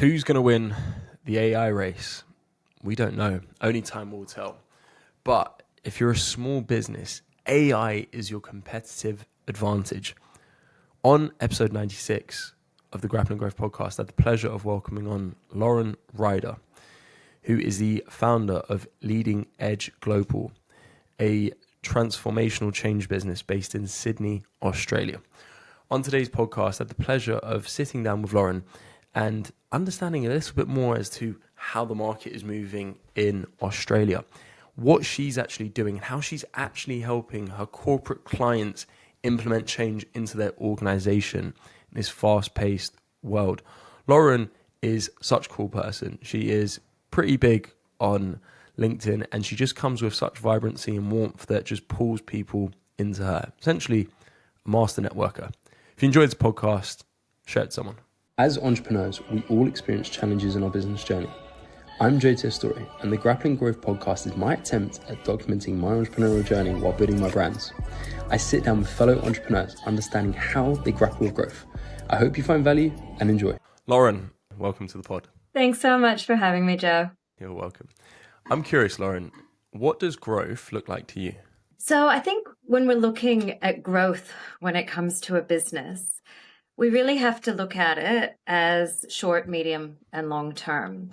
Who's going to win the AI race? We don't know. Only time will tell. But if you're a small business, AI is your competitive advantage. On episode 96 of the Grappling Growth Podcast, I had the pleasure of welcoming on Lauren Ryder, who is the founder of Leading Edge Global, a transformational change business based in Sydney, Australia. On today's podcast, I had the pleasure of sitting down with Lauren and understanding a little bit more as to how the market is moving in Australia, what she's actually doing, and how she's actually helping her corporate clients implement change into their organization in this fast-paced world. Lauren is such a cool person. She is pretty big on LinkedIn, and she just comes with such vibrancy and warmth that just pulls people into her. Essentially, a master networker. If you enjoyed this podcast, share it with someone. As entrepreneurs, we all experience challenges in our business journey. I'm Joe Testori, and the Grappling Growth Podcast is my attempt at documenting my entrepreneurial journey while building my brands. I sit down with fellow entrepreneurs, understanding how they grapple with growth. I hope you find value and enjoy. Lauren, welcome to the pod. Thanks so much for having me, Joe. You're welcome. I'm curious, Lauren, what does growth look like to you? So I think when we're looking at growth when it comes to a business, we really have to look at it as short, medium, and long term.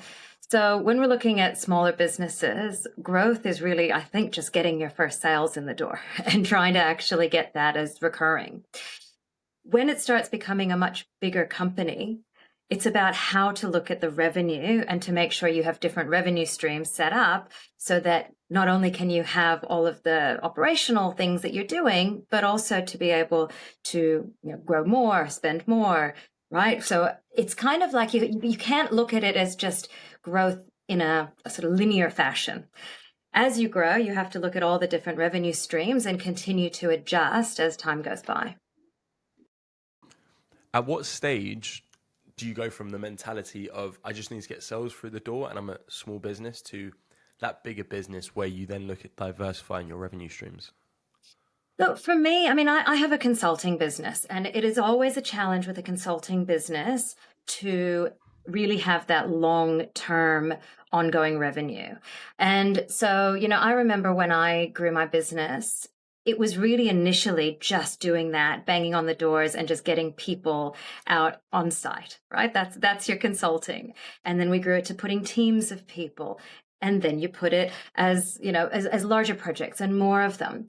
So when we're looking at smaller businesses, growth is really, I think, just getting your first sales in the door and trying to actually get that as recurring. When it starts becoming a much bigger company, it's about how to look at the revenue and to make sure you have different revenue streams set up so that not only can you have all of the operational things that you're doing, but also to be able to grow more, spend more, right? So it's kind of like you can't look at it as just growth in a sort of linear fashion. As you grow, you have to look at all the different revenue streams and continue to adjust as time goes by. At what stage do you go from the mentality of, I just need to get sales through the door and I'm a small business, to that bigger business where you then look at diversifying your revenue streams? So for me, I have a consulting business, and it is always a challenge with a consulting business to really have that long-term ongoing revenue. And so, I remember when I grew my business, it was really initially just doing that, banging on the doors and just getting people out on site, right? That's your consulting. And then we grew it to putting teams of people. And then you put it as larger projects and more of them.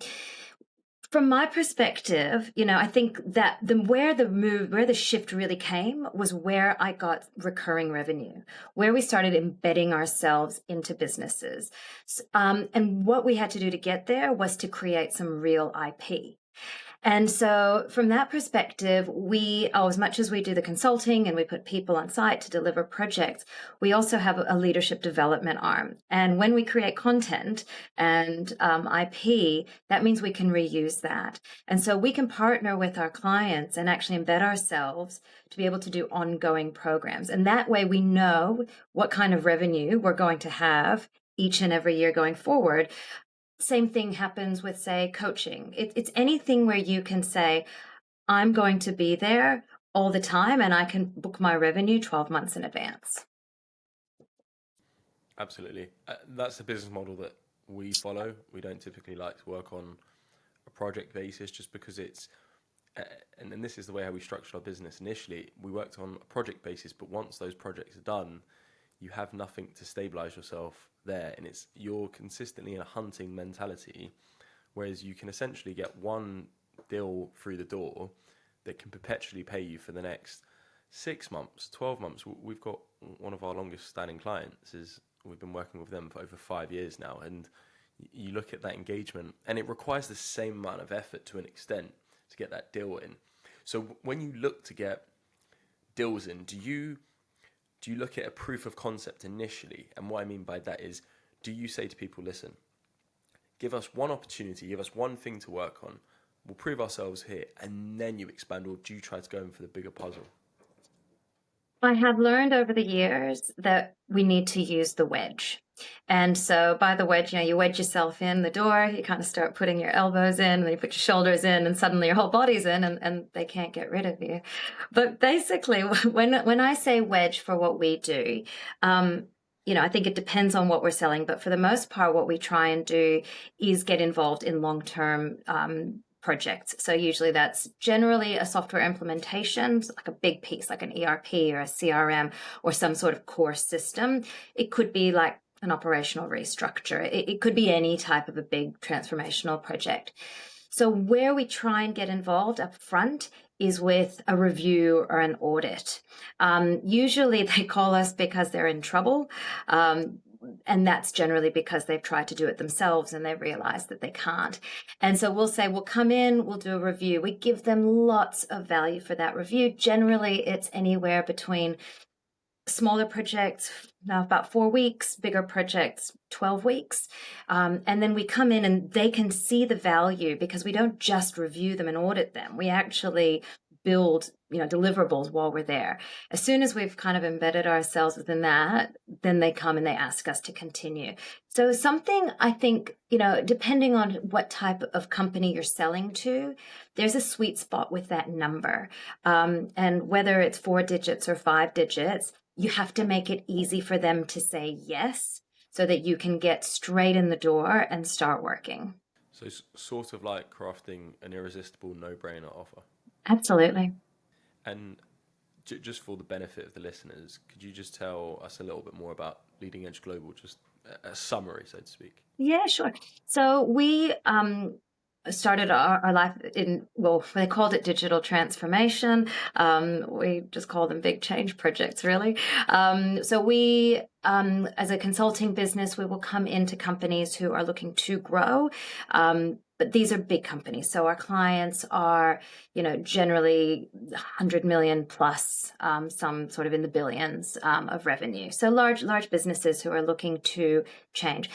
From my perspective, I think that where the shift really came was where I got recurring revenue, where we started embedding ourselves into businesses. And what we had to do to get there was to create some real IP. And so from that perspective, as much as we do the consulting and we put people on site to deliver projects, we also have a leadership development arm. And when we create content and IP, that means we can reuse that. And so we can partner with our clients and actually embed ourselves to be able to do ongoing programs. And that way we know what kind of revenue we're going to have each and every year going forward. Same thing happens with, say, coaching. It's anything where you can say, I'm going to be there all the time and I can book my revenue 12 months in advance. Absolutely. That's the business model that we follow. We don't typically like to work on a project basis just because it's, and this is the way how we structured our business initially. We worked on a project basis, but once those projects are done, you have nothing to stabilize yourself there, and you're consistently in a hunting mentality, whereas you can essentially get one deal through the door that can perpetually pay you for the next 6 months, 12 months. We've got one of our longest standing clients, we've been working with them for over 5 years now, and you look at that engagement and it requires the same amount of effort to an extent to get that deal in. So when you look to get deals in, do you look at a proof of concept initially? And what I mean by that is, do you say to people, listen, give us one opportunity, give us one thing to work on, we'll prove ourselves here, and then you expand, or do you try to go in for the bigger puzzle? I have learned over the years that we need to use the wedge. And so by the wedge, you wedge yourself in the door, you kind of start putting your elbows in, and then you put your shoulders in, and suddenly your whole body's in, and they can't get rid of you. But basically, when I say wedge for what we do, I think it depends on what we're selling, but for the most part, what we try and do is get involved in long-term projects. So usually that's generally a software implementation, like a big piece, like an ERP or a CRM or some sort of core system. It could be like an operational restructure. It could be any type of a big transformational project. So where we try and get involved up front is with a review or an audit. Usually they call us because they're in trouble. And that's generally because they've tried to do it themselves and they've realized that they can't. And so we'll say, we'll come in, we'll do a review. We give them lots of value for that review. Generally, it's anywhere between smaller projects, now about 4 weeks, bigger projects, 12 weeks. And then we come in and they can see the value because we don't just review them and audit them. We actually build, deliverables while we're there. As soon as we've kind of embedded ourselves within that, then they come and they ask us to continue. So something I think, depending on what type of company you're selling to, there's a sweet spot with that number. And whether it's 4 digits or 5 digits, you have to make it easy for them to say yes so that you can get straight in the door and start working. So it's sort of like crafting an irresistible no-brainer offer. Absolutely. And just for the benefit of the listeners, could you just tell us a little bit more about Leading Edge Global, just a summary, so to speak? Yeah, sure. So we started our life they called it digital transformation. We just call them big change projects, really. So we, as a consulting business, we will come into companies who are looking to grow. But these are big companies. So our clients are, generally 100 million plus, some sort of in the billions of revenue. So large businesses who are looking to change.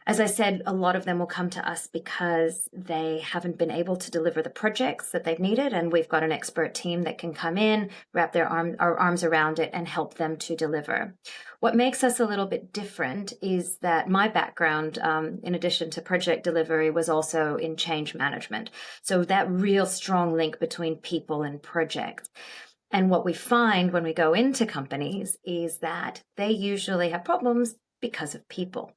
As I said, a lot of them will come to us because they haven't been able to deliver the projects that they've needed. And we've got an expert team that can come in, wrap our arms around it and help them to deliver. What makes us a little bit different is that my background, in addition to project delivery, was also in change management. So that real strong link between people and projects. And what we find when we go into companies is that they usually have problems because of people.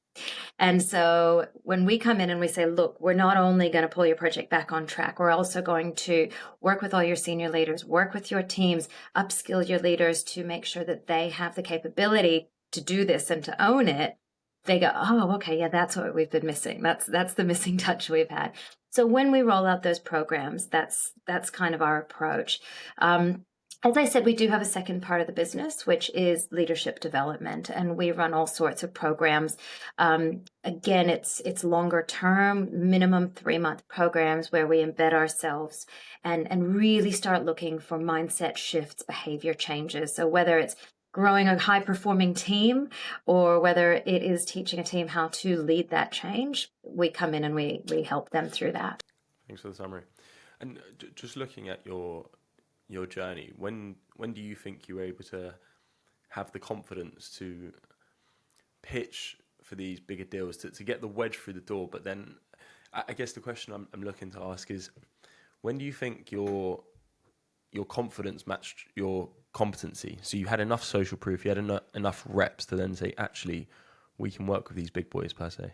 And so when we come in and we say, look, we're not only going to pull your project back on track, we're also going to work with all your senior leaders, work with your teams, upskill your leaders to make sure that they have the capability to do this and to own it. They go, oh, okay, yeah, that's what we've been missing. That's the missing touch we've had. So when we roll out those programs, that's kind of our approach. As I said, we do have a second part of the business, which is leadership development, and we run all sorts of programs. Again, it's longer term, minimum 3-month programs where we embed ourselves and really start looking for mindset shifts, behavior changes. So whether it's growing a high-performing team or whether it is teaching a team how to lead that change, we come in and we help them through that. Thanks for the summary. And just looking at your journey, when do you think you were able to have the confidence to pitch for these bigger deals, to get the wedge through the door? But then I guess the question I'm looking to ask is, when do you think your confidence matched your competency? So you had enough social proof, you had enough reps to then say, actually, we can work with these big boys per se.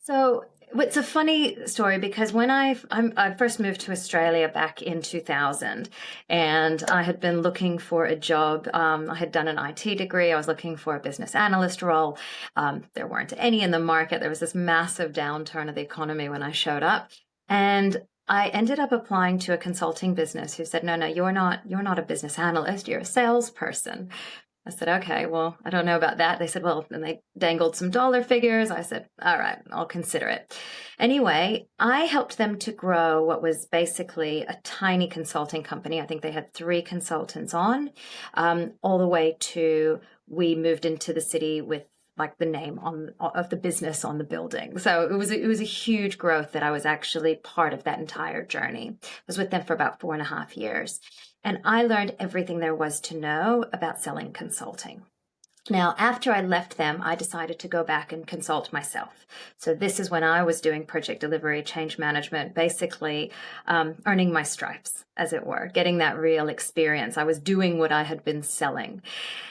So it's a funny story because when I first moved to Australia back in 2000, and I had been looking for a job. I had done an IT degree. I was looking for a business analyst role. There weren't any in the market. There was this massive downturn of the economy when I showed up, and I ended up applying to a consulting business who said, no, you're not a business analyst. You're a salesperson. I said, okay, well, I don't know about that. They said, well, and they dangled some dollar figures. I said, all right, I'll consider it. Anyway, I helped them to grow what was basically a tiny consulting company. I think they had 3 consultants on, all the way to we moved into the city with like the name of the business on the building. So it was a huge growth that I was actually part of that entire journey. I was with them for about 4.5 years. And I learned everything there was to know about selling consulting. Now, after I left them, I decided to go back and consult myself. So this is when I was doing project delivery, change management, basically earning my stripes, as it were, getting that real experience. I was doing what I had been selling.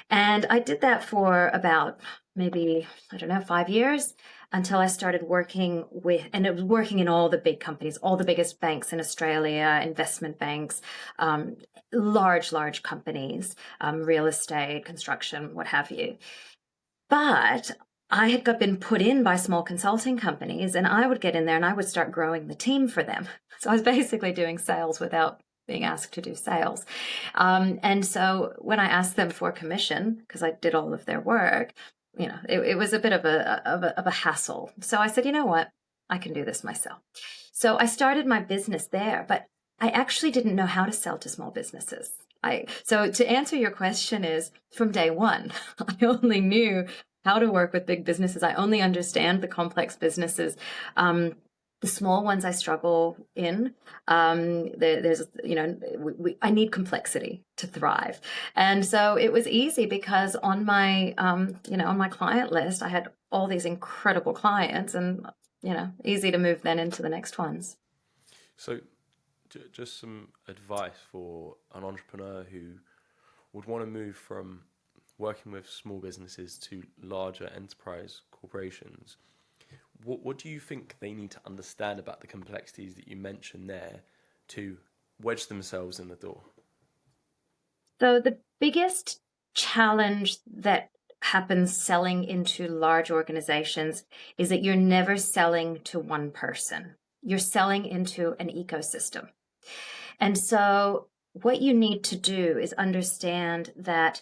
And I did that for about maybe, 5 years, until I started working with, and it was working in all the big companies, all the biggest banks in Australia, investment banks, large companies, real estate, construction, what have you. But I had been put in by small consulting companies, and I would get in there and I would start growing the team for them. So I was basically doing sales without being asked to do sales. And so when I asked them for commission, because I did all of their work, it was a bit of a hassle. So I said, you know what, I can do this myself. So I started my business there, but I actually didn't know how to sell to small businesses. So to answer your question is, from day one, I only knew how to work with big businesses. I only understand the complex businesses. The small ones I struggle in. There's, I need complexity to thrive. And so it was easy because on my, on my client list, I had all these incredible clients, and, easy to move then into the next ones. So just some advice for an entrepreneur who would want to move from working with small businesses to larger enterprise corporations. What do you think they need to understand about the complexities that you mentioned there to wedge themselves in the door? So the biggest challenge that happens selling into large organizations is that you're never selling to one person. You're selling into an ecosystem. And so what you need to do is understand that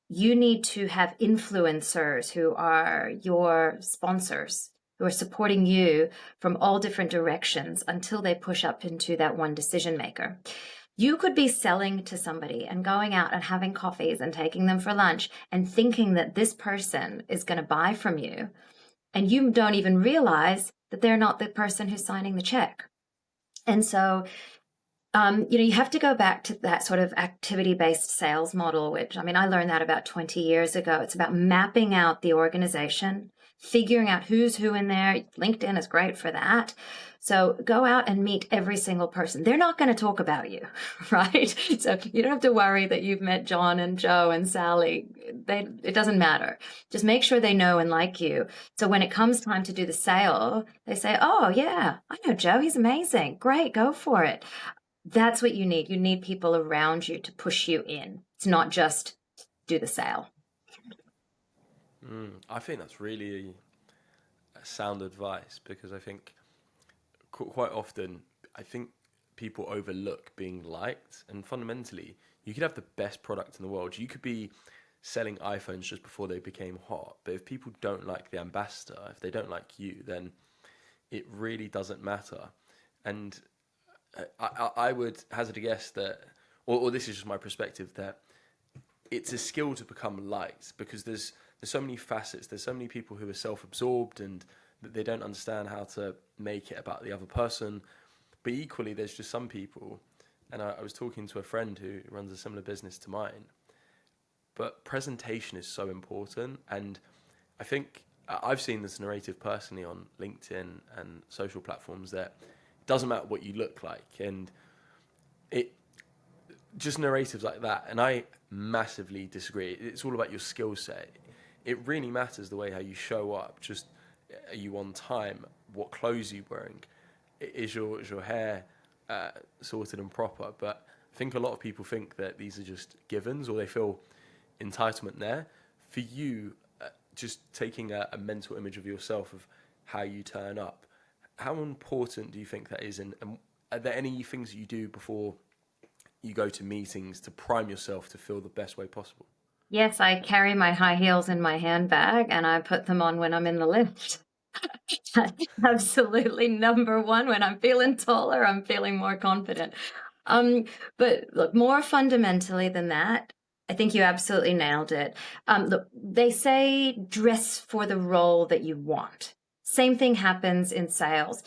you need to have influencers who are your sponsors, who are supporting you from all different directions until they push up into that one decision maker. You could be selling to somebody and going out and having coffees and taking them for lunch and thinking that this person is going to buy from you, and you don't even realize that they're not the person who's signing the check. And so you have to go back to that sort of activity-based sales model, which, I learned that about 20 years ago. It's about mapping out the organization, figuring out who's who in there. LinkedIn is great for that. So go out and meet every single person. They're not going to talk about you, right? So you don't have to worry that you've met John and Joe and Sally. It doesn't matter. Just make sure they know and like you. So when it comes time to do the sale, they say, oh, yeah, I know Joe. He's amazing. Great. Go for it. That's what you need. You need people around you to push you in. It's not just do the sale. I think that's really sound advice, because I think quite often, I think people overlook being liked. And fundamentally, you could have the best product in the world. You could be selling iPhones just before they became hot. But if people don't like the ambassador, if they don't like you, then it really doesn't matter. And I would hazard a guess that, or this is just my perspective, that it's a skill to become liked, because there's so many facets. There's so many people who are self-absorbed and that they don't understand how to make it about the other person. But equally, there's just some people, and I was talking to a friend who runs a similar business to mine, but presentation is so important. And I think I've seen this narrative personally on LinkedIn and social platforms that doesn't matter what you look like, and it just narratives like that. And I massively disagree. It's all about your skill set. It really matters the way how you show up. Just, are you on time? What clothes are you wearing? Is your hair sorted and proper? But I think a lot of people think that these are just givens, or they feel entitlement there. For you, just taking a mental image of yourself of how you turn up, how important do you think that is? And are there any things you do before you go to meetings to prime yourself to feel the best way possible? Yes, I carry my high heels in my handbag and I put them on when I'm in the lift. Absolutely number one. When I'm feeling taller, I'm feeling more confident. But look, more fundamentally than that, I think you absolutely nailed it. Look, they say dress for the role that you want. Same thing happens in sales.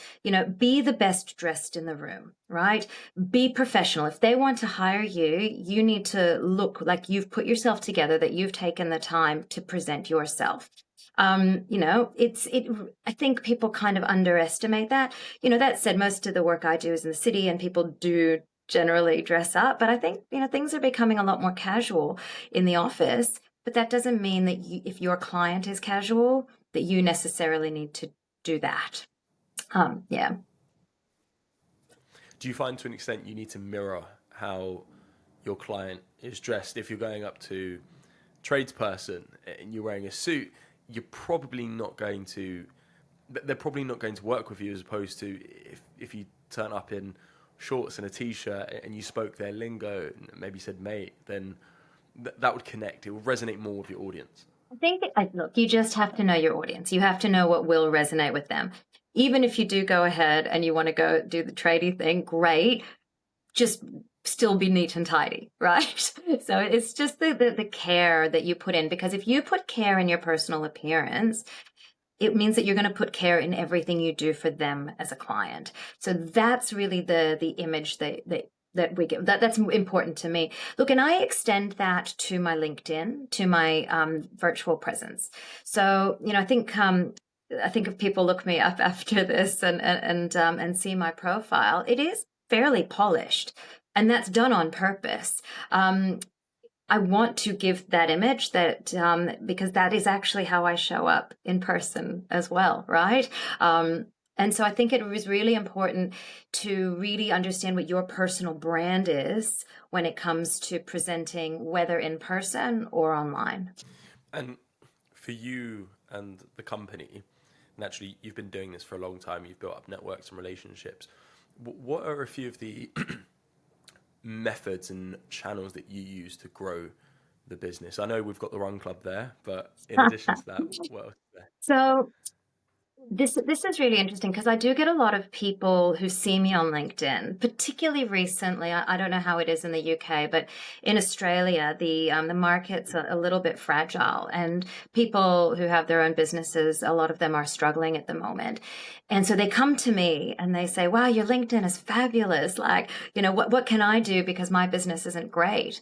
Be the best dressed in the room, right? Be professional. If they want to hire you, you need to look like you've put yourself together, that you've taken the time to present yourself. I think people kind of underestimate that. That said, most of the work I do is in the city, and people do generally dress up, but I think, things are becoming a lot more casual in the office, but that doesn't mean that if your client is casual, that you necessarily need to do that. Yeah. Do you find to an extent you need to mirror how your client is dressed? If you're going up to a tradesperson and you're wearing a suit, they're probably not going to work with you, as opposed to if you turn up in shorts and a t-shirt and you spoke their lingo and maybe said mate, then that would connect. It will resonate more with your audience. I think, look, you just have to know your audience. You have to know what will resonate with them. Even if you do go ahead and you want to go do the tradie thing, great. Just still be neat and tidy, right? So it's just the care that you put in, because if you put care in your personal appearance, it means that you're going to put care in everything you do for them as a client. So that's really the image that we get. That's important to me. Look, and I extend that to my LinkedIn, to my virtual presence. So, I think if people look me up after this and see my profile, it is fairly polished, and that's done on purpose. I want to give that image that because that is actually how I show up in person as well, right? And so I think it was really important to really understand what your personal brand is when it comes to presenting, whether in person or online. And for you and the company, naturally, you've been doing this for a long time. You've built up networks and relationships. What are a few of the methods and channels that you use to grow the business? I know we've got the Run Club there, but in addition to that, what else is there? So this is really interesting, because I do get a lot of people who see me on LinkedIn, particularly recently. I don't know how it is in the UK, but in Australia, the market's a little bit fragile, and people who have their own businesses, a lot of them are struggling at the moment. And so they come to me and they say, wow, your LinkedIn is fabulous. Like, what can I do because my business isn't great?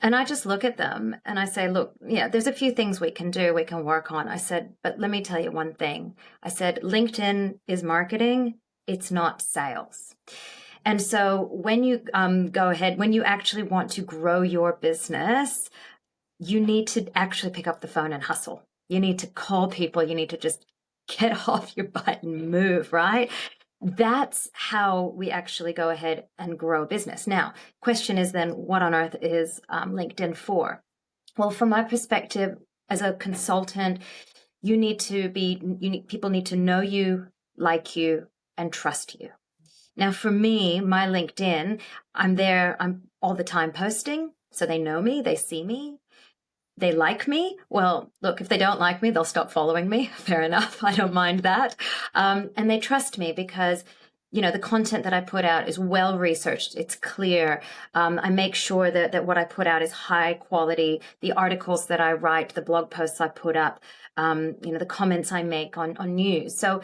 And I just look at them and I say, look, yeah, there's a few things we can do, we can work on. I said, but let me tell you one thing. I said, LinkedIn is marketing. It's not sales. And so when you go ahead, when you actually want to grow your business, you need to actually pick up the phone and hustle. You need to call people. You need to just get off your butt and move, right? That's how we actually go ahead and grow a business. Now, question is then, what on earth is LinkedIn for? Well, from my perspective as a consultant, people need to know you, like you, and trust you. Now, for me, my LinkedIn, I'm all the time posting, so they know me, they see me. They like me. Well, look, if they don't like me, they'll stop following me. Fair enough. I don't mind that. And they trust me because, the content that I put out is well researched. It's clear. I make sure that what I put out is high quality. The articles that I write, the blog posts I put up, the comments I make on news. So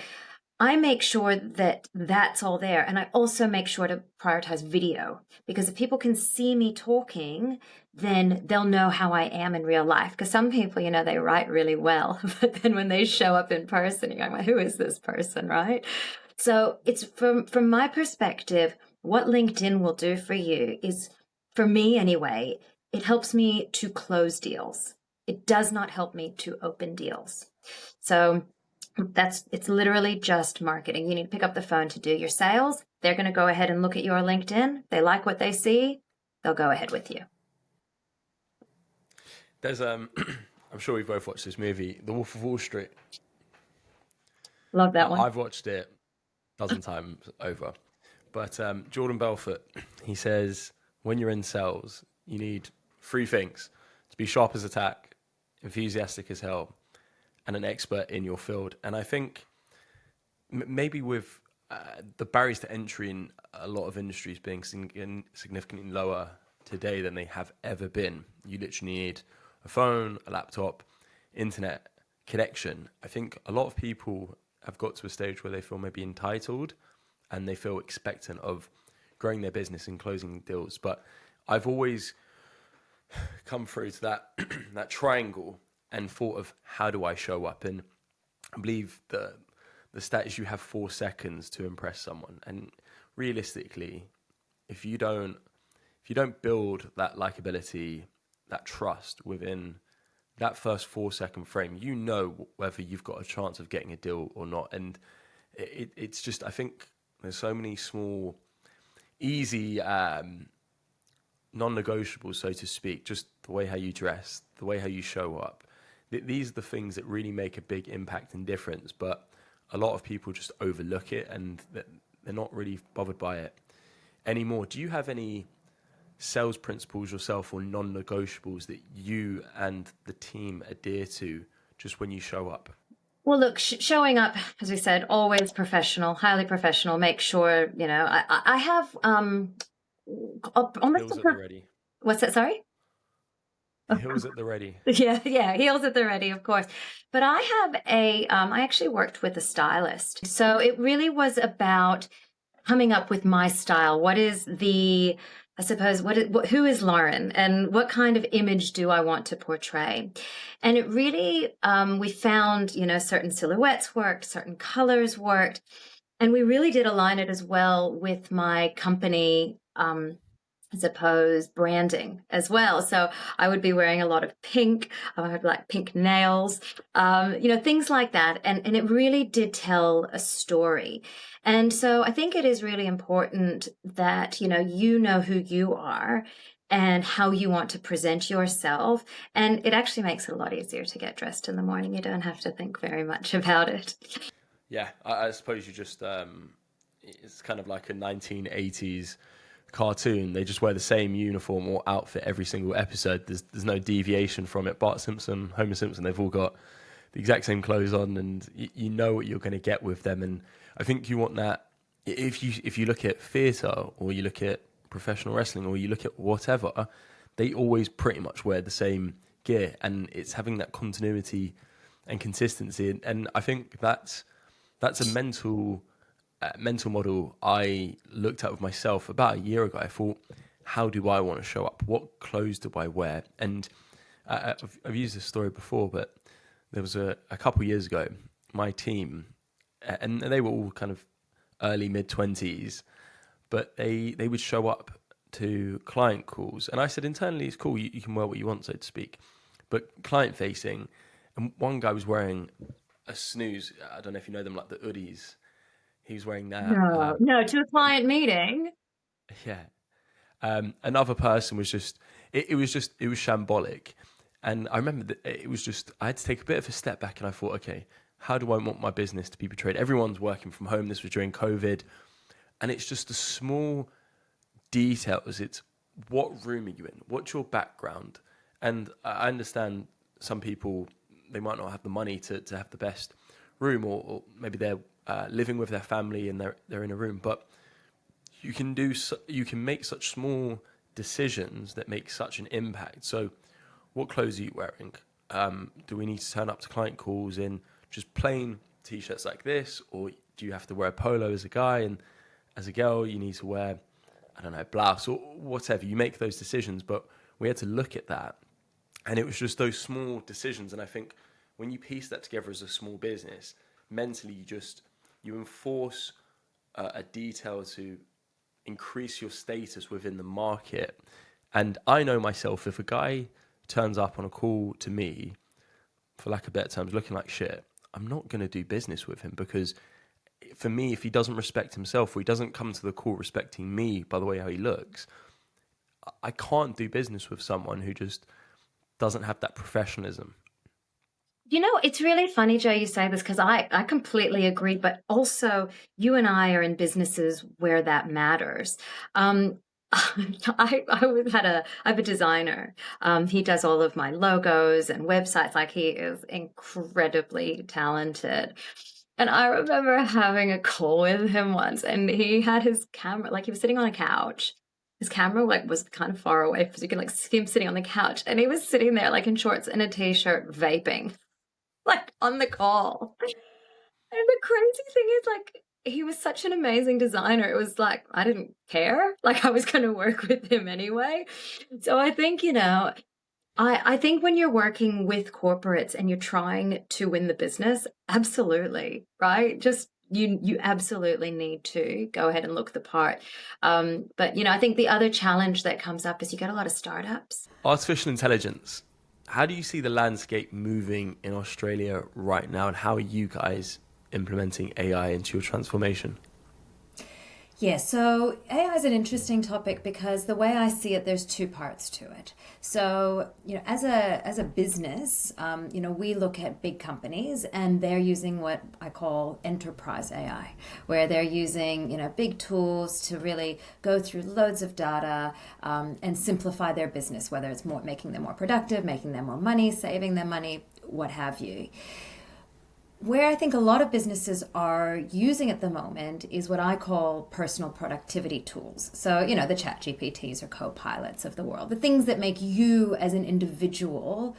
I make sure that that's all there. And I also make sure to prioritize video, because if people can see me talking, then they'll know how I am in real life. Because some people, they write really well, but then when they show up in person, you're going, well, who is this person, right? So it's from my perspective, what LinkedIn will do for you is, for me anyway, it helps me to close deals. It does not help me to open deals. So it's literally just marketing. You need to pick up the phone to do your sales. They're going to go ahead and look at your LinkedIn. They like what they see. They'll go ahead with you. There's I'm sure we've both watched this movie, The Wolf of Wall Street. Love that one. I've watched it a dozen times over. But Jordan Belfort, he says, when you're in sales, you need three things: to be sharp as a tack, enthusiastic as hell, and an expert in your field. And I think maybe with the barriers to entry in a lot of industries being significantly lower today than they have ever been, you literally need a phone, a laptop, internet connection. I think a lot of people have got to a stage where they feel maybe entitled and they feel expectant of growing their business and closing deals. But I've always come through to that that triangle and thought of how do I show up. And I believe the stat is you have 4 seconds to impress someone. And realistically, if you don't build that likability, that trust within that first 4-second frame, you know whether you've got a chance of getting a deal or not. And it's just, I think there's so many small, easy non-negotiables, so to speak, just the way how you dress, the way how you show up. These are the things that really make a big impact and difference, but a lot of people just overlook it and they're not really bothered by it anymore. Do you have any sales principles yourself or non-negotiables that you and the team adhere to just when you show up? Well, look, showing up, as we said, always professional, highly professional. Make sure, I have almost Heels at the ready. What's that? Sorry? Heels at the ready. Yeah, heels at the ready, of course. But I have I actually worked with a stylist. So it really was about coming up with my style. What is I suppose, who is Lauren and what kind of image do I want to portray? And it really, we found, certain silhouettes worked, certain colors worked. And we really did align it as well with my company, I suppose, branding as well. So I would be wearing a lot of pink. I had like pink nails, things like that. And it really did tell a story. And so I think it is really important that, you know who you are and how you want to present yourself. And it actually makes it a lot easier to get dressed in the morning. You don't have to think very much about it. Yeah, I suppose you just, it's kind of like a 1980s cartoon. They just wear the same uniform or outfit every single episode. There's no deviation from it. Bart Simpson, Homer Simpson, they've all got the exact same clothes on, and you know what you're going to get with them. And I think you want that. If you look at theatre or you look at professional wrestling or you look at whatever, they always pretty much wear the same gear, and it's having that continuity and consistency. And I think that's a mental model I looked at with myself about a year ago. I thought, how do I want to show up? What clothes do I wear? And I've used this story before, but there was a couple of years ago, my team, and they were all kind of early, mid-20s, but they would show up to client calls. And I said, internally, it's cool. You can wear what you want, so to speak. But client-facing, and one guy was wearing a snooze. I don't know if you know them, like the hoodies. He was wearing that. No, to a client meeting. Yeah. Another person was just, it was shambolic. And I remember that it was just, I had to take a bit of a step back and I thought, okay, how do I want my business to be portrayed? Everyone's working from home. This was during COVID. And it's just the small details. It's what room are you in? What's your background? And I understand some people, they might not have the money to have the best room, or maybe they're living with their family and they're in a room, but you can make such small decisions that make such an impact. So what clothes are you wearing? Do we need to turn up to client calls in just plain t-shirts like this, or do you have to wear a polo as a guy, and as a girl you need to wear, I don't know, blouse or whatever? You make those decisions, but we had to look at that, and it was just those small decisions. And I think when you piece that together as a small business, mentally you enforce a detail to increase your status within the market. And I know myself, if a guy turns up on a call to me, for lack of better terms, looking like shit, I'm not going to do business with him, because for me, if he doesn't respect himself, or he doesn't come to the call respecting me by the way how he looks, I can't do business with someone who just doesn't have that professionalism. It's really funny, Joe, you say this, because I completely agree, but also you and I are in businesses where that matters. I have a designer. He does all of my logos and websites. Like, he is incredibly talented. And I remember having a call with him once, and he had his camera, like he was sitting on a couch. His camera was kind of far away, because you can see him sitting on the couch, and he was sitting there in shorts and a t-shirt vaping, on the call. the crazy thing is, like, he was such an amazing designer. It was like, I didn't care. Like, I was going to work with him anyway. So I think, I think when you're working with corporates and you're trying to win the business, absolutely, right? Just you absolutely need to go ahead and look the part. But I think the other challenge that comes up is you get a lot of startups. Artificial intelligence. How do you see the landscape moving in Australia right now, and how are you guys implementing AI into your transformation? Yeah, so AI is an interesting topic because the way I see it, there's two parts to it. So, as a business, we look at big companies and they're using what I call enterprise AI, where they're using, big tools to really go through loads of data and simplify their business, whether it's making them more productive, making them more money, saving them money, what have you. Where I think a lot of businesses are using at the moment is what I call personal productivity tools. So, the chat GPTs or co-pilots of the world, the things that make you as an individual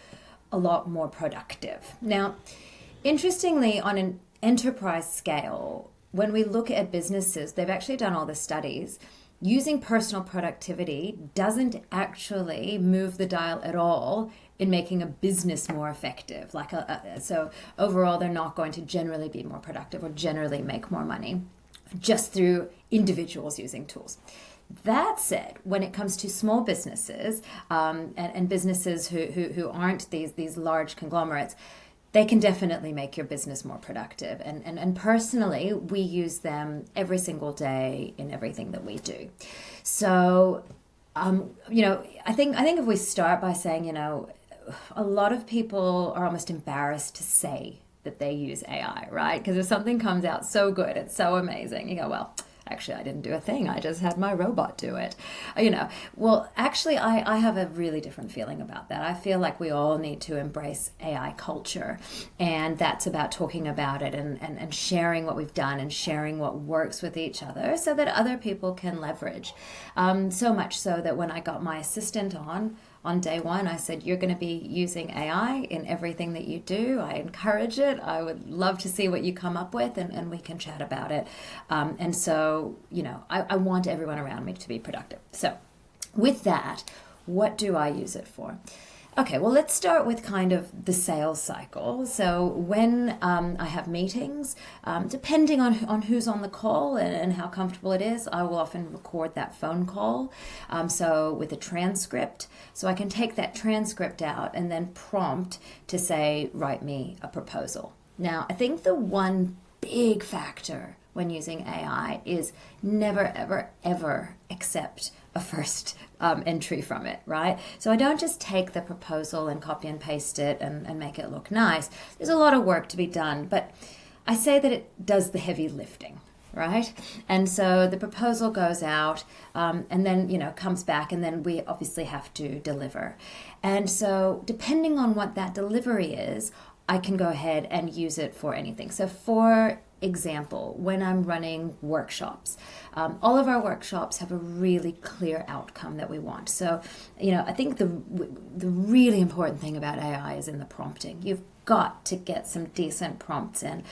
a lot more productive. Now, interestingly, on an enterprise scale, when we look at businesses, they've actually done all the studies. Using personal productivity doesn't actually move the dial at all in making a business more effective. So overall, they're not going to generally be more productive or generally make more money just through individuals using tools. That said, when it comes to small businesses and businesses who aren't these large conglomerates, they can definitely make your business more productive. And personally, we use them every single day in everything that we do. So, I think if we start by saying, a lot of people are almost embarrassed to say that they use AI, right? Because if something comes out so good, it's so amazing, you go, well, actually, I didn't do a thing. I just had my robot do it. Well, actually, I have a really different feeling about that. I feel like we all need to embrace AI culture. And that's about talking about it and sharing what we've done and sharing what works with each other so that other people can leverage. So much so that when I got my assistant on day one, I said, you're going to be using AI in everything that you do. I encourage it. I would love to see what you come up with, and we can chat about it. And so, I want everyone around me to be productive. So with that, what do I use it for? Okay, well, let's start with kind of the sales cycle. So when I have meetings, depending on who's on the call and how comfortable it is, I will often record that phone call. So with a transcript, so I can take that transcript out and then prompt to say, write me a proposal. Now, I think the one big factor when using AI is never, ever, ever accept a first entry from it, right? So I don't just take the proposal and copy and paste it and make it look nice. There's a lot of work to be done, but I say that it does the heavy lifting, right? And so the proposal goes out and then, comes back, and then we obviously have to deliver. And so depending on what that delivery is, I can go ahead and use it for anything. So for example, when I'm running workshops, all of our workshops have a really clear outcome that we want. So, I think the really important thing about AI is in the prompting. You've got to get some decent prompts in.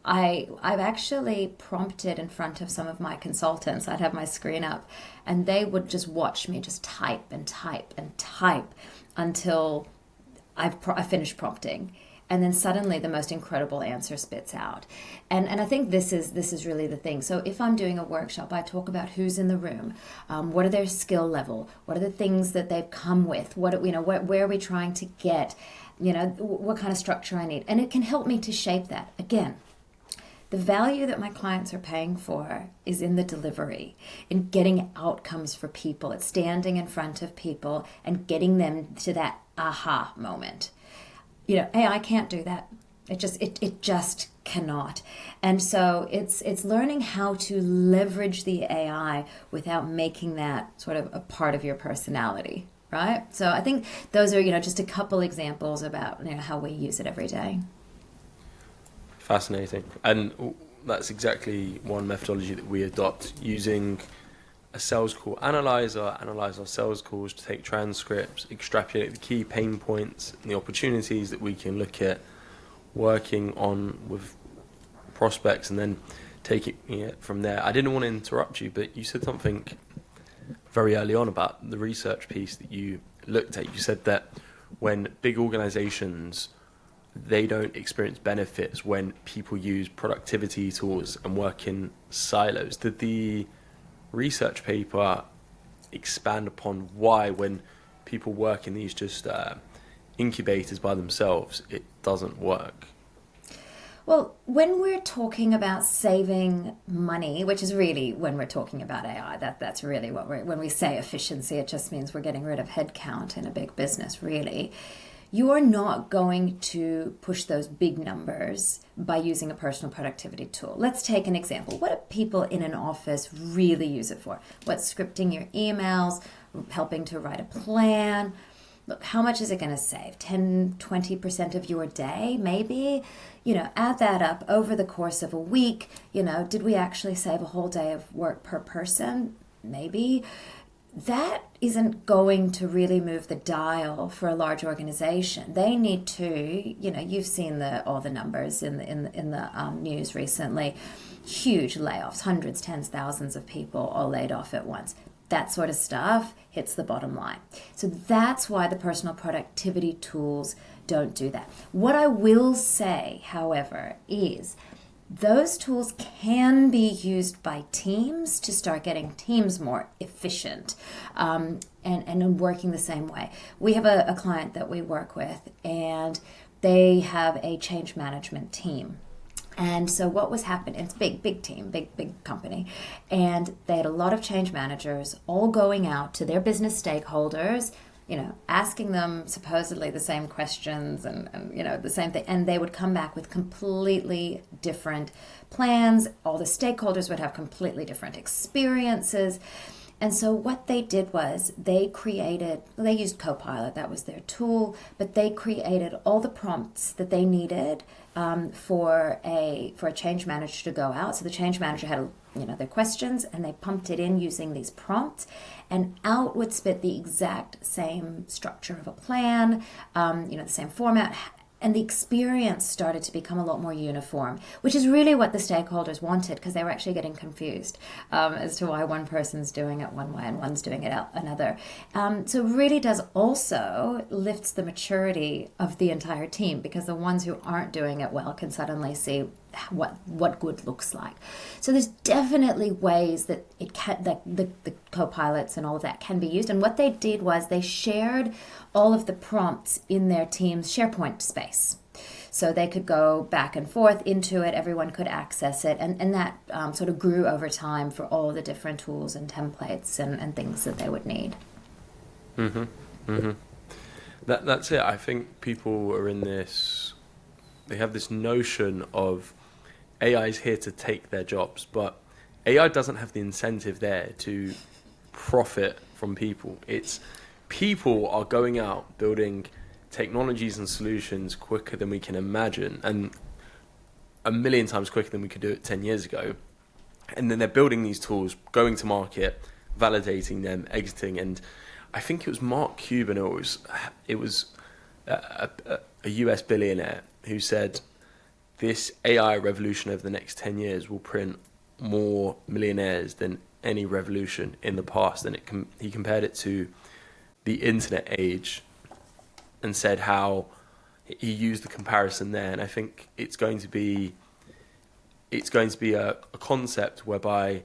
I've actually prompted in front of some of my consultants. I'd have my screen up, and they would just watch me just type and type and type until I finished prompting. And then suddenly the most incredible answer spits out. And I think this is really the thing. So if I'm doing a workshop, I talk about who's in the room, what are their skill level, what are the things that they've come with, where are we trying to get, what kind of structure I need. And it can help me to shape that. Again, the value that my clients are paying for is in the delivery, in getting outcomes for people. It's standing in front of people and getting them to that aha moment. AI can't do that. It just cannot. And so it's learning how to leverage the AI without making that sort of a part of your personality, right? So I think those are, just a couple examples about, how we use it every day. Fascinating. And that's exactly one methodology that we adopt, using a sales call analyzer, analyze our sales calls to take transcripts, extrapolate the key pain points and the opportunities that we can look at, working on with prospects and then taking it from there. I didn't want to interrupt you, but you said something very early on about the research piece that you looked at. You said that when big organizations, they don't experience benefits when people use productivity tools and work in silos. Did the research paper expand upon why, when people work in these just incubators by themselves, it doesn't work? Well, when we're talking about saving money, which is really when we're talking about AI, that's really what when we say efficiency, it just means we're getting rid of headcount in a big business, really. You are not going to push those big numbers by using a personal productivity tool. Let's take an example. What do people in an office really use it for? What's scripting your emails, helping to write a plan? Look, how much is it going to save? 10, 20% of your day, maybe? Add that up over the course of a week. Did we actually save a whole day of work per person? Maybe. That isn't going to really move the dial for a large organization. They need to, you've seen all the numbers in the news recently. Huge layoffs, hundreds, tens, thousands of people all laid off at once. That sort of stuff hits the bottom line. So that's why the personal productivity tools don't do that. What I will say, however, is those tools can be used by teams to start getting teams more efficient and working the same way. We have a client that we work with, and they have a change management team. And so what was happening, it's big team, big company, and they had a lot of change managers all going out to their business stakeholders, asking them supposedly the same questions and the same thing. And they would come back with completely different plans. All the stakeholders would have completely different experiences. And so what they did was they used Copilot, that was their tool, but they created all the prompts that they needed for a change manager to go out. So the change manager had their questions, and they pumped it in using these prompts, and out would spit the exact same structure of a plan, the same format. And the experience started to become a lot more uniform, which is really what the stakeholders wanted, because they were actually getting confused as to why one person's doing it one way and one's doing it another. So it really does also lifts the maturity of the entire team, because the ones who aren't doing it well can suddenly see what good looks like. So there's definitely ways that the co-pilots and all of that can be used. And what they did was they shared all of the prompts in their team's SharePoint space. So they could go back and forth into it, everyone could access it, and that sort of grew over time for all the different tools and templates and things that they would need. Mm-hmm. Mm-hmm. That's it. I think people are in this, they have this notion of AI is here to take their jobs, but AI doesn't have the incentive there to profit from people. It's people are going out building technologies and solutions quicker than we can imagine, and a million times quicker than we could do it 10 years ago. And then they're building these tools, going to market, validating them, exiting. And I think it was Mark Cuban, it was a US billionaire who said this AI revolution over the next 10 years will print more millionaires than any revolution in the past. And he compared it to the internet age and said how he used the comparison there. And I think it's going to be a concept whereby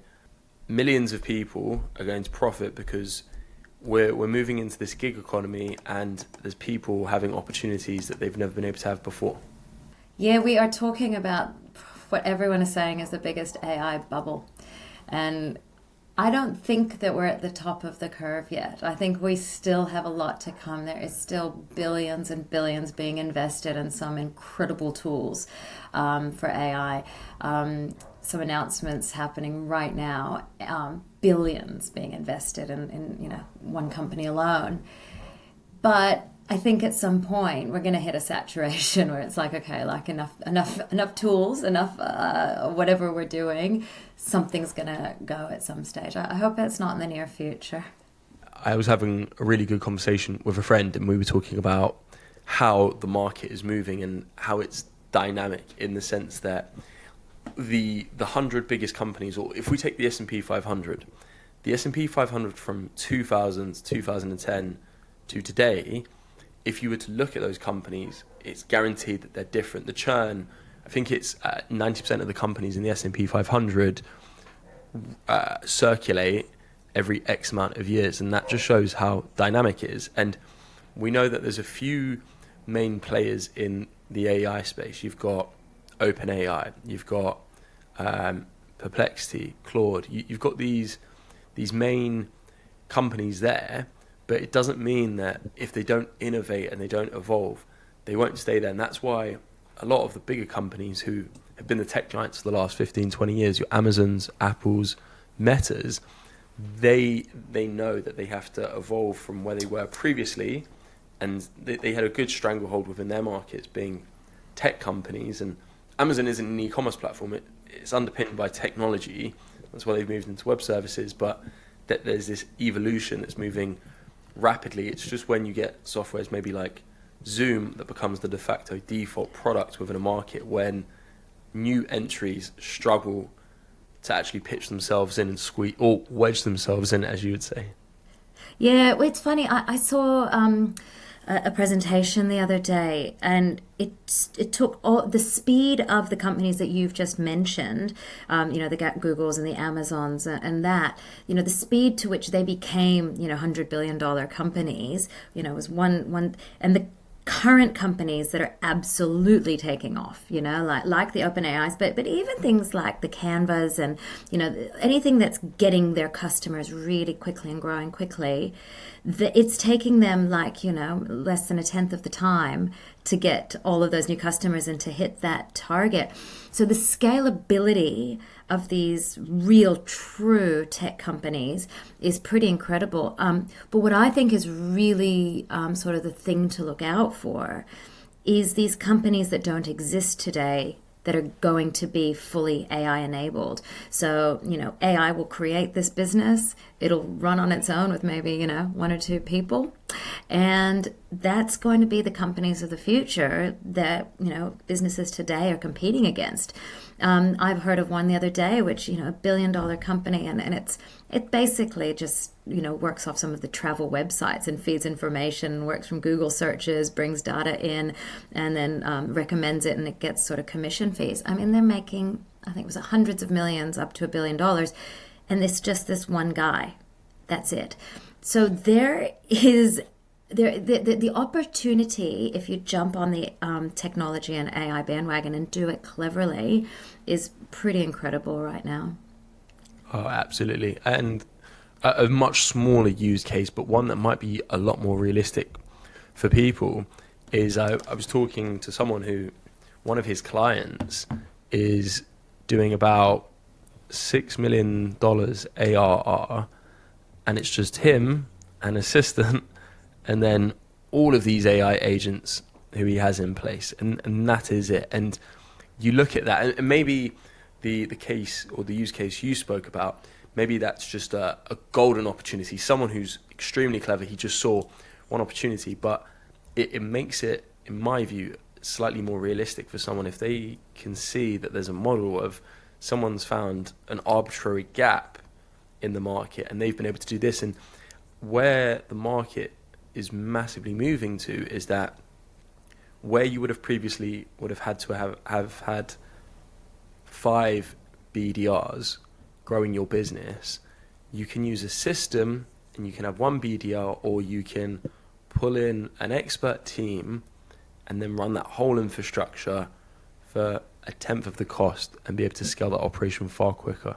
millions of people are going to profit, because we're moving into this gig economy, and there's people having opportunities that they've never been able to have before. Yeah, we are talking about what everyone is saying is the biggest AI bubble. And I don't think that we're at the top of the curve yet. I think we still have a lot to come. There is still billions and billions being invested in some incredible tools for AI. Some announcements happening right now, billions being invested in one company alone. But I think at some point we're going to hit a saturation where it's like, okay, like enough tools, enough whatever we're doing, something's going to go at some stage. I hope it's not in the near future. I was having a really good conversation with a friend, and we were talking about how the market is moving and how it's dynamic, in the sense that the 100 biggest companies, or if we take the S&P 500, the S&P 500 from 2000 to 2010 to today, if you were to look at those companies, it's guaranteed that they're different. The churn, I think it's 90% of the companies in the S&P 500 circulate every X amount of years, and that just shows how dynamic it is. And we know that there's a few main players in the AI space. You've got OpenAI, you've got Perplexity, Claude. You've got these main companies there, but it doesn't mean that if they don't innovate and they don't evolve, they won't stay there. And that's why a lot of the bigger companies who have been the tech giants for the last 15, 20 years, your Amazons, Apples, Metas, they know that they have to evolve from where they were previously, and they had a good stranglehold within their markets being tech companies. And Amazon isn't an e-commerce platform, it's underpinned by technology. That's why they've moved into web services, but that there's this evolution that's moving rapidly. It's just when you get softwares maybe like Zoom that becomes the de facto default product within a market, when new entries struggle to actually pitch themselves in and squeeze or wedge themselves in, as you would say. Yeah, well, it's funny. I saw a presentation the other day, and it took all the speed of the companies that you've just mentioned, the Googles and the Amazons and that, the speed to which they became, $100 billion companies, was one, and the current companies that are absolutely taking off, like the OpenAIs, but even things like the Canvas and, anything that's getting their customers really quickly and growing quickly, it's taking them less than a tenth of the time to get all of those new customers and to hit that target. So the scalability of these real, true tech companies is pretty incredible. But what I think is really sort of the thing to look out for is these companies that don't exist today that are going to be fully AI enabled. So, AI will create this business. It'll run on its own with maybe, one or two people. And that's going to be the companies of the future that, businesses today are competing against. I've heard of one the other day, which, $1 billion company, and it basically just, works off some of the travel websites and feeds information, works from Google searches, brings data in, and then recommends it, and it gets sort of commission fees. I mean, they're making, I think it was hundreds of millions up to $1 billion, and it's just this one guy. That's it. So there is the opportunity, if you jump on the technology and AI bandwagon and do it cleverly, is pretty incredible right now. Oh, absolutely. And a much smaller use case, but one that might be a lot more realistic for people, is I was talking to someone who, one of his clients is doing about $6 million ARR, and it's just him, an assistant, and then all of these AI agents who he has in place, and that is it. And you look at that, and maybe the case or the use case you spoke about, maybe that's just a golden opportunity. Someone who's extremely clever, he just saw one opportunity, but it makes it, in my view, slightly more realistic for someone if they can see that there's a model of someone's found an arbitrary gap in the market and they've been able to do this. And where the market is massively moving to is that where you would have previously had to have had 5 BDRs growing your business, you can use a system and you can have 1 BDR, or you can pull in an expert team and then run that whole infrastructure for a tenth of the cost and be able to scale that operation far quicker.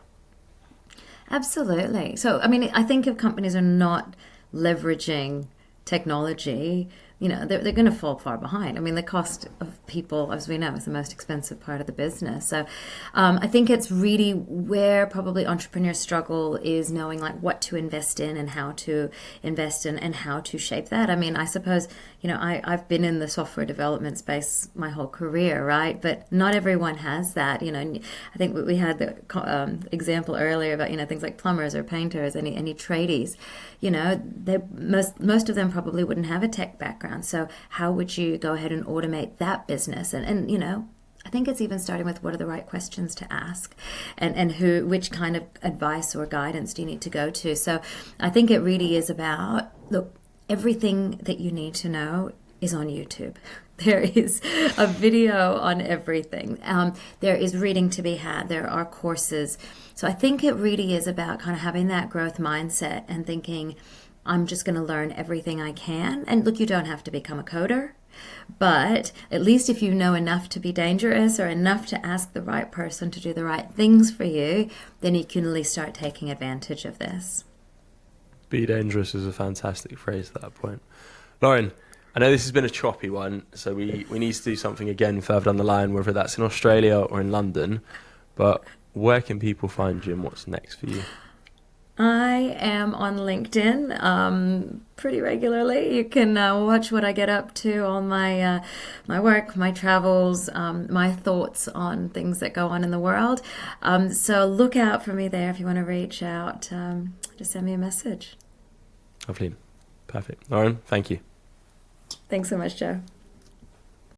Absolutely. So, I mean, I think if companies are not leveraging technology, they're going to fall far behind. I mean, the cost of people, as we know, is the most expensive part of the business. So I think it's really where probably entrepreneurs struggle is knowing what to invest in and how to invest in and how to shape that. I mean, I suppose, I've been in the software development space my whole career, right? But not everyone has that. I think we had the example earlier about, things like plumbers or painters, any tradies. Most of them probably wouldn't have a tech background. So how would you go ahead and automate that business? And I think it's even starting with what are the right questions to ask, and which kind of advice or guidance do you need to go to. So I think it really is about, look, everything that you need to know is on YouTube. There is a video on everything. There is reading to be had. There are courses. So I think it really is about kind of having that growth mindset and thinking, I'm just going to learn everything I can. And look, you don't have to become a coder, but at least if you know enough to be dangerous or enough to ask the right person to do the right things for you, then you can at least start taking advantage of this. Be dangerous is a fantastic phrase at that point. Lauren, I know this has been a choppy one, so we need to do something again further down the line, whether that's in Australia or in London. But where can people find you and what's next for you? I am on LinkedIn pretty regularly. You can watch what I get up to on my work, my travels, my thoughts on things that go on in the world. So look out for me there if you want to reach out. Just send me a message. Lovely. Perfect. Lauren, thank you. Thanks so much, Joe.